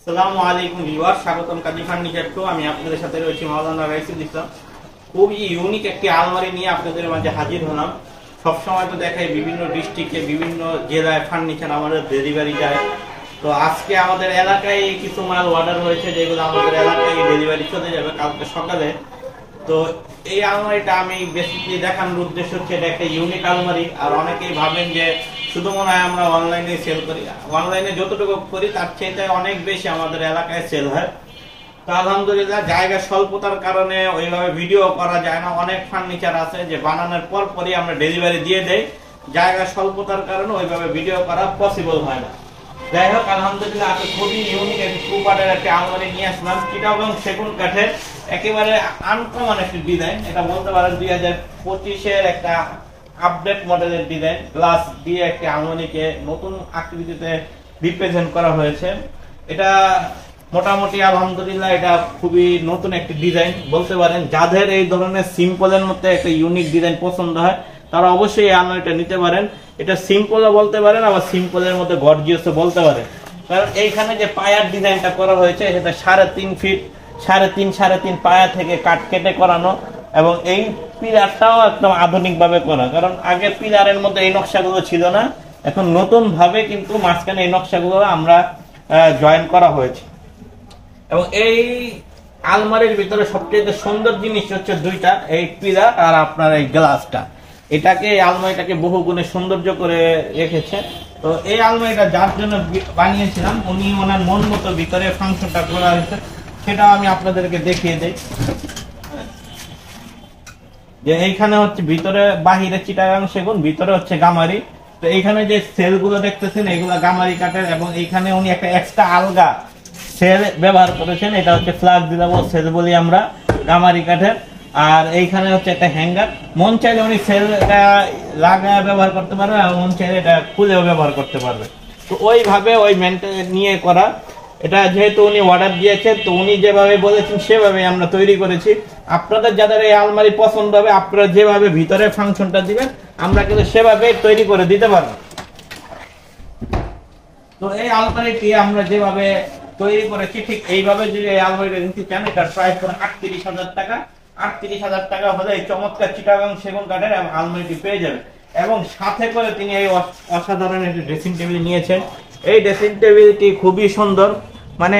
আসসালামু আলাইকুম ভিউয়ার, স্বাগতম কাজী ফার্নিচার টু। আমি আপনাদের সাথে রয়েছি মাওলানা রাইসুল ইসলাম। খুবই ইউনিক একটি আলমারি নিয়ে আপনাদের মাঝে হাজির হলাম। সবসময় তো দেখাই বিভিন্ন ডিস্ট্রিক্টে বিভিন্ন জেলায় ফার্নিচার আমাদের ডেলিভারি যায়। তো আজকে আমাদের এলাকায় কিছু মাল অর্ডার হয়েছে, যেগুলো আমাদের এলাকায় ডেলিভারি চলে যাবে কালকে সকালে। তো এই আলমারিটা আমি বেসিক্যালি দেখানোর উদ্দেশ্য হচ্ছে এটা একটা ইউনিক আলমারি। আর অনেকেই ভাবেন যে শুধু মনে হয় আমরা অনলাইনে সেল করি, অনলাইনে যতটুকু করি তার চেয়ে অনেক বেশি আমাদের এলাকায় সেল হয়। তো আলহামদুলিল্লাহ জায়গা স্বল্পতার কারণে ওইভাবে ভিডিও করা যায় না। অনেক ফার্নিচার আছে যে বানানোর পরই আমরা ডেলিভারি দিয়ে দেই, জায়গা স্বল্পতার কারণে ওইভাবে ভিডিও করা পসিবল হয় না। যাই হোক, আলহামদুলিল্লাহ আমি খুবই ইউনিক একটি টু-পার্টের একটা আলমারি নিয়ে আসলাম। চিটাগং সেগুন কাঠের একেবারে আনকমন একটি ডিজাইন। এটা বলতে পারেন 2025-এর একটা আপডেট মডেলের ডিজাইন। গ্লাস দিয়ে একটি আলমারিকে নতুন আকৃতিতে রিপ্রেজেন্ট করা হয়েছে। এটা মোটামুটি আলহামদুলিল্লাহ এটা খুবই নতুন একটি ডিজাইন বলতে পারেন। যাদের এই ধরনের সিম্পলের মধ্যে একটা ইউনিক ডিজাইন পছন্দ হয় তারা অবশ্যই এই আলমারিটা নিতে পারেন। এটা সিম্পলও বলতে পারেন, আবার সিম্পলের মধ্যে গর্জিয়াসও বলতে পারেন। কারণ এইখানে যে পায়ার ডিজাইনটা করা হয়েছে সেটা 3.5 ফিট, 3.5 পায়া থেকে কাট কেটে করানো, এবং এই পিলারটাও একদম আধুনিক ভাবে করা। কারণ আগে পিলারের মধ্যে এই নকশাগুলো ছিল না, এখন নতুন ভাবে কিন্তু মাঝখানে এই নকশাগুলো আমরা জয়েন করা হয়েছে। এবং এই আলমারির ভিতরে সবচেয়ে সুন্দর জিনিস হচ্ছে দুইটা, এই পিলার আর আপনার এই গ্লাসটা। এটাকে এই আলমারিটাকে বহু গুণে সৌন্দর্য করে রেখেছে। তো এই আলমারিটা যার জন্য বানিয়েছিলাম উনি ওনার মন মতো ভিতরে ফাংশনটা করা হয়েছে, সেটাও আমি আপনাদেরকে দেখিয়ে দেই। যে এইখানে হচ্ছে ভিতরে বাহিরে চিটাগাং সেগুন, ভিতরে হচ্ছে গামারি। তো এইখানে যে সেলগুলো দেখতেছেন এগুলো গামারি কাঠের, এবং এইখানে উনি একটা এক্সট্রা আলগা সেল ব্যবহার করেছেন। এটা হচ্ছে ফ্লেক্সিবল সেল বলি আমরা, গামারি কাঠের। আর এইখানে হচ্ছে একটা হ্যাঙ্গার। মন চাইলে উনি সেলটা লাগায় ব্যবহার করতে পারবে, আর মন চাইলে এটা খুলেও ব্যবহার করতে পারবে। তো ওইভাবে ওই মেনটেন নিয়ে করা। এটা যেহেতু উনি অর্ডার দিয়েছে, তো উনি যেভাবে বলেছেন সেভাবে আমরা তৈরি করেছি। আপনাদের যাদের এই আলমারি পছন্দ হবে, আপনারা যেভাবে ভিতরে ফাংশনটা দিবেন আমরা কিন্তু সেভাবে তৈরি করে দিতে পারবো। তো এই আলমারিটি আমরা যেভাবে তৈরি করেছি ঠিক এইভাবে যদি এই আলমারিটা নিতে চান, এটার প্রাইস পড়ে 38,000 টাকা। 38,000 টাকা হলে এই চমৎকার চিটাগাং সেগুন কাঠের আলমারিটি পেয়ে যাবেন। এবং সাথে করে তিনি এই অসাধারণ একটি ড্রেসিং টেবিল নিয়েছেন। এই ড্রেসিং টেবিলটি খুবই সুন্দর, মানে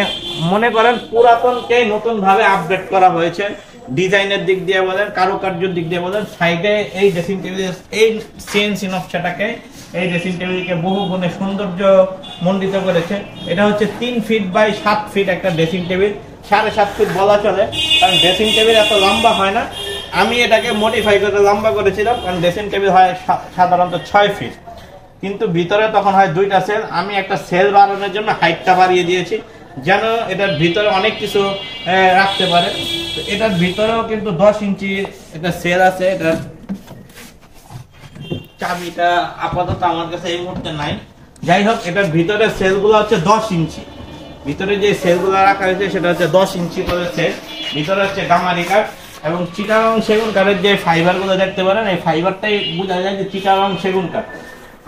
মনে করেন পুরাতনকে নতুন ভাবে আপডেট করা হয়েছে। ডিজাইনের দিক দিয়ে বলেন, কারুকার্যের দিক দিয়ে বলেন, সাইডে এই ড্রেসিং টেবিলের এই সিএনসি নকশাটাকে এই ড্রেসিং টেবিলকে বহু গুণে সৌন্দর্য মণ্ডিত করেছে। এটা হচ্ছে 3 ফিট বাই 7 ফিট একটা ড্রেসিং টেবিল, 7.5 ফিট বলা চলে, কারণ ড্রেসিং টেবিল এত লম্বা হয় না। আমি এটাকে মডিফাই করে লম্বা করেছিলাম, কারণ ড্রেসিং টেবিল হয় সাধারণত 6 ফিট, কিন্তু ভিতরে তখন হয় 2টা সেল। আমি একটা সেল বাড়ানোর জন্য হাইটটা বাড়িয়ে দিয়েছি, যেন এটার ভিতরে অনেক কিছু রাখতে পারে। তো এটার ভিতরেও কিন্তু 10 ইঞ্চি একটা সেল আছে। এটার চাবিটা আপাতত আমার কাছে এই মুহূর্তে নাই। যাই হোক, এটার ভিতরে সেলগুলো হচ্ছে 10 ইঞ্চি। ভিতরে যে সেলগুলো রাখা হয়েছে সেটা হচ্ছে 10 ইঞ্চি করে সেল। ভিতরে হচ্ছে গামারি কাঠ এবং চিটাগাং সেগুন কাঠের যে ফাইবারগুলো দেখতে পারেন, এই ফাইবারটাই বোঝা যায় যে চিটাগাং সেগুন কাঠ।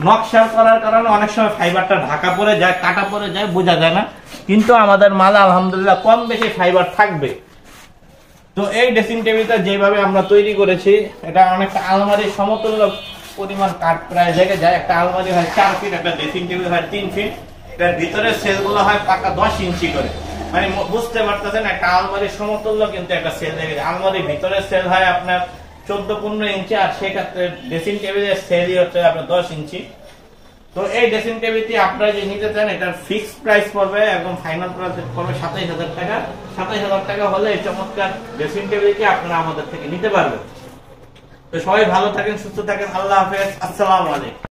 নকশা করার কারণে অনেক সময় ফাইবারটা ঢাকা পড়ে যায়, কাটা পড়ে যায়, বোঝা যায় না, কিন্তু আমাদের মালে আলহামদুলিল্লাহ কম বেশি ফাইবার থাকবে। তো এই ড্রেসিং টেবিলটা যেভাবে আমরা তৈরি করেছি, এটা অনেকটা আলমারির সমতুল্য পরিমাণ কাঠ প্রায় লেগে যায়। একটা আলমারি হয় 4 ফিট, একটা ড্রেসিং টেবিল হয় 3 ফিট। এটার ভিতরে সেলগুলো হয় পাকা 10 ইঞ্চি করে, মানে বুঝতে পারতেছেন একটা আলমারির সমতুল্য কিন্তু একটা সেল লেগে যায়। আলমারির ভিতরে সেল হয় আপনার 14-15 ইঞ্চি, আর সেক্ষেত্রে ড্রেসিং টেবিলের সেলই হচ্ছে আপনার 10 ইঞ্চি। তো এই ড্রেসিং টেবিলটি আপনারা যে নিতে চান, এটার ফিক্সড প্রাইস পড়বে, একদম ফাইনাল প্রাইস পড়বে 27,000 টাকা। 27,000 টাকা হলে এই চমৎকার ড্রেসিং টেবিলটি আপনারা আমাদের থেকে নিতে পারবেন। তো সবাই ভালো থাকেন, সুস্থ থাকেন, আল্লাহ হাফেজ, আসসালামু আলাইকুম।